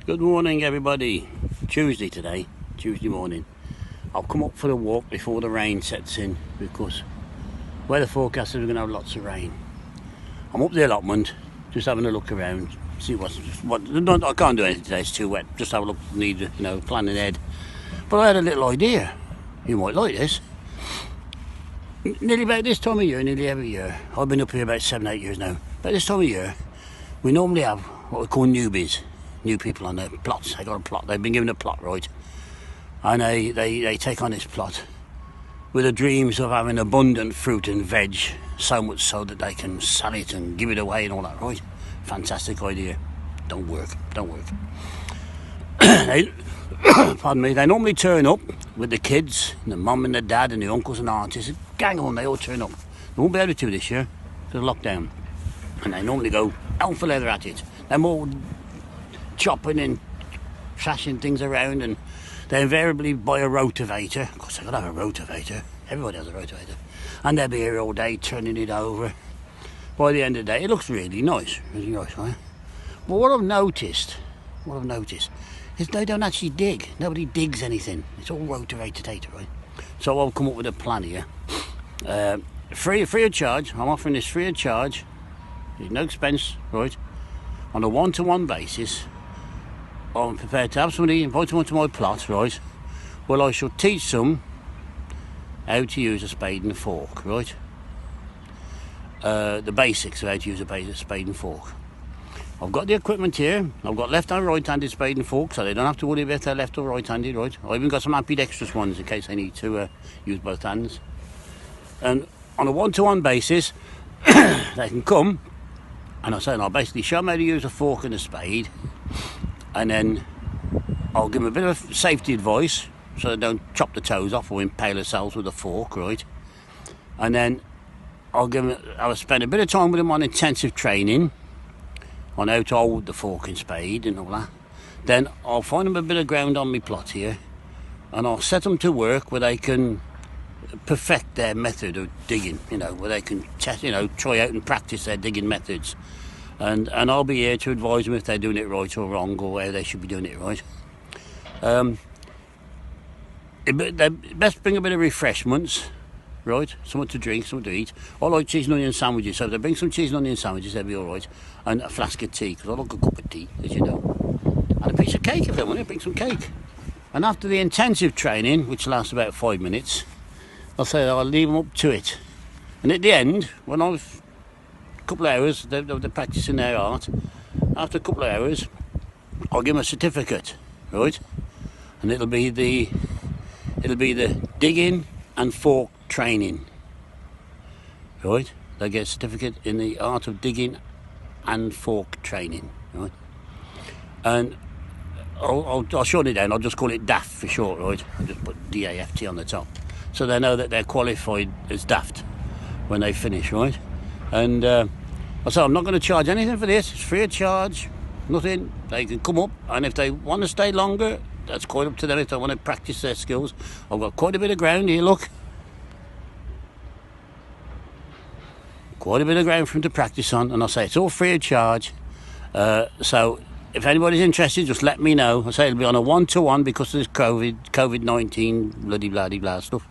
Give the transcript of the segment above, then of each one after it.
Good morning, everybody. Tuesday today, Tuesday morning. I've come up for a walk before the rain sets in because weather forecast says we're going to have lots of rain. I'm up the allotment, just having a look around, see what. I can't do anything today, it's too wet. Just have a look, need plan ahead. But I had a little idea. You might like this. Nearly about this time of year, nearly every year. I've been up here about 7-8 years now. About this time of year, we normally have what we call newbies. New people on their plots. They got a plot. They've been given a plot, right? And they take on this plot with the dreams of having abundant fruit and veg, so much so that they can sell it and give it away and all that, right? Fantastic idea. Don't work. Pardon me. They normally turn up with the kids, the mum and the dad and the uncles and aunties. Gang on, they all turn up. They won't be able to this year because of lockdown. And they normally go hell for leather at it. They're more chopping and trashing things around, and they invariably buy a rotavator. Of course, they've got to have a rotavator. Everybody has a rotavator. And they'll be here all day turning it over. By the end of the day, it looks really nice, right? But what I've noticed is they don't actually dig. Nobody digs anything. It's all rotavator, right? So I've come up with a plan here. Free of charge. I'm offering this free of charge. There's no expense, right? On a one-to-one basis. I'm prepared to have somebody invite them onto my plot, right? Well, I shall teach them how to use a spade and a fork, right? The basics of how to use a spade and fork. I've got the equipment here. I've got left and right-handed spade and fork, so they don't have to worry if they're left or right-handed, right? I've even got some ambidextrous ones in case they need to use both hands. And on a one-to-one basis, they can come, and I'll basically show them how to use a fork and a spade. And then I'll give them a bit of safety advice so they don't chop the toes off or impale themselves with a fork, right? And then I'll spend a bit of time with them on intensive training on how to hold the fork and spade and all that. Then I'll find them a bit of ground on my plot here, and I'll set them to work where they can perfect their method of digging, where they can test, try out and practice their digging methods. And I'll be here to advise them if they're doing it right or wrong, or how they should be doing it right. They best bring a bit of refreshments, right? Something to drink, something to eat. I like cheese and onion sandwiches, so if they bring some cheese and onion sandwiches, they'll be all right. And a flask of tea, because I like a cup of tea, as you know. And a piece of cake if they want it, bring some cake. And after the intensive training, which lasts about 5 minutes, I'll leave them up to it. And at the end, when I've couple of hours, they're practicing their art. After a couple of hours, I'll give them a certificate, right? And it'll be the digging and fork training, right? They get a certificate in the art of digging and fork training, right? And I'll shorten it down. I'll just call it Daft for short, right? I'll just put DAFT on the top, so they know that they're qualified as Daft when they finish, right? And I'm not going to charge anything for this. It's free of charge, nothing. They can come up, and if they want to stay longer, that's quite up to them if they want to practice their skills. I've got quite a bit of ground here, look. Quite a bit of ground for them to practice on, and it's all free of charge. So if anybody's interested, just let me know. It'll be on a one-to-one because of this COVID-19 bloody blah stuff.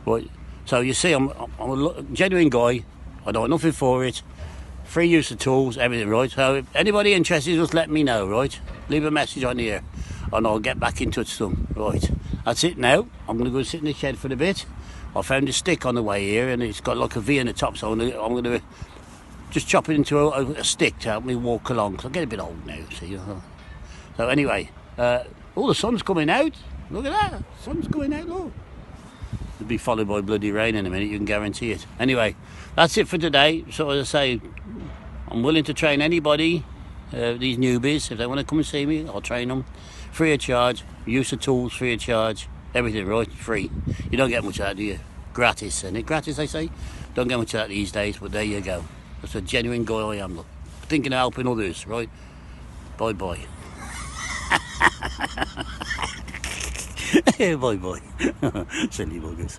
Right. So you see, I'm a genuine guy. I don't want nothing for it. Free use of tools, everything, right? So if anybody interested, just let me know, right? Leave a message on here and I'll get back in touch with them, right? That's it now. I'm going to go sit in the shed for a bit. I found a stick on the way here and it's got like a V in the top, so I'm going to just chop it into a stick to help me walk along, because I get a bit old now, see? So anyway, the sun's coming out. Look at that, sun's coming out, look. It'll be followed by bloody rain in a minute, you can guarantee it. Anyway, that's it for today. So as I say, I'm willing to train anybody, these newbies. If they want to come and see me, I'll train them. Free of charge, use of tools, free of charge. Everything, right? Free. You don't get much out of it, do you? Gratis, isn't it? Gratis, they say. Don't get much out these days, but there you go. That's a genuine guy I am. Look. Thinking of helping others, right? Bye-bye. Bye-bye. Silly buggers.